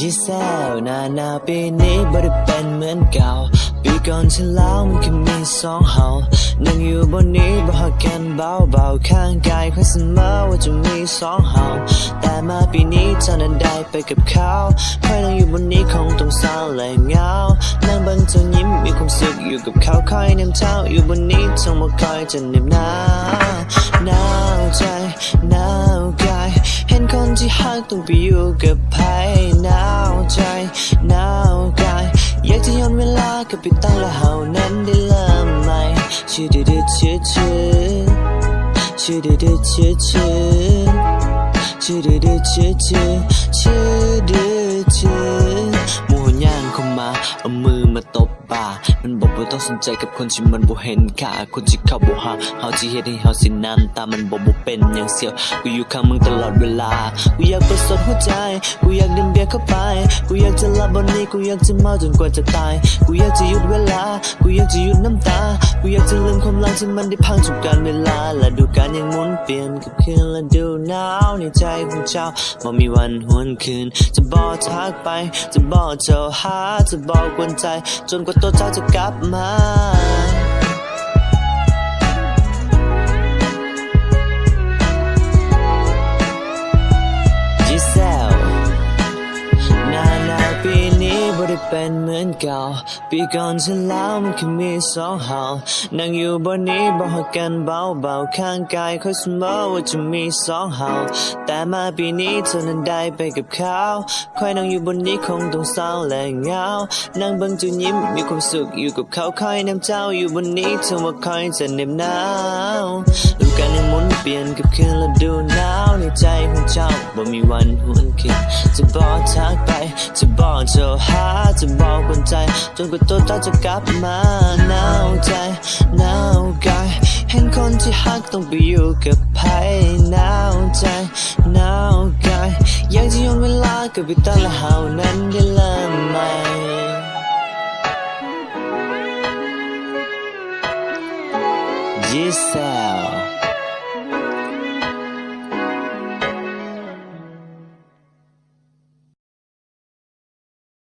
จีแซวนาปีนี้บ่ได้เป็นเหมือนเก่าปีก่อนที่แล้วมันแค่มีสองเฮานั่งอยู่บนนี้บ่หักกันเบาๆข้างกายคอยเสมอว่าจะมีสองเฮาแต่มาปีนี้เธอนั้นได้ไปกับเขาใครนั่งอยู่บนนี้คงต้องเศร้าและเหงานั่งเบิ่งเธอยิ้มมีความสุขอยู่กับเขาคอยนำเท้าอยู่บนนี้ทั้งหมดคอยจะเหน็บหนาวใจหนาวกายเห็นคนที่ฮักต้องไปอยู่กับใครหนาวใจหนาวกายอยากจะย้อนเวลากลับไปตั้งและเฮานั้นได้เริ่มใหม่ชื่อดื้อชื่อชื่อชื่อดื้อชื่อชื่อชื่อดื้อชื่อชื่อชื่อดื้อชื่อหมู่ย่างเข้ามาเอามือมาตบบ่ามันบอกว่าต้องสนใจกับคนที่มันบ่เห็นค่าคนที่เขาบ่หาเฮาที่เฮ็ดให้เฮาสิน้ำตามันบ่เป็นอย่างเสียวกูอยู่ข้างมึงตลอดเวลากูอยากเปิดสดหัวใจกูอยากดื่มเบียร์เข้าไปกูอยากจะหลับบนนี้กูอยากจะเมาจนกว่าจะตายกูอยากจะหยุดเวลากูอยากจะหยุดน้ำตากูอยากจะลืมความหลังที่มันได้พังทุกการเวลาและดูการยังหมุนเปลี่ยนกับคืนและดูหนาวในใจของเจ้าบ่มีวันหวนคืนจะบอกทักไปจะบอกเจ้าหาจะบอกกวนใจจนกว่าตัวเจ้าจะกลับมาจีแซวนาปีนี้บ่ได้เป็นเหมือนเก่าปีก่อนฉันแล้วมันแค่มีสองเฮานั่งอยู่บนนี้บ่หักกันเบาๆข้างกายคอยเสมอว่าจะมีสองเฮาแต่มาปีนี้เธอนั้นได้ไปกับเขาคอยนั่งอยู่บนนี้คงต้องเศร้าและเหงานั่งเบิ่งเธอยิ้มมีความสุขอยู่กับเขาคอยนำเจ้าอยู่บนนี้เธอว่าคอยจะเหน็บหนาวดูการยังหมุนเปลี่ยนกับคืนฤดูหนาวในใจของเจ้าบ่มีวันหวนคืนจะบอกทักไปจะบอกเจ้าหาจะบอกกวนใจจนกว่าตัวเจ้าจะกลับมาหนาวใจหนาวกายเห็นคนที่ฮักต้องไปอยู่กับใครหนาวใจหนาวกายอยากจะย้อนเวลากลับไปตั้งและเฮานั้นได้เริ่มใหม่จีแซว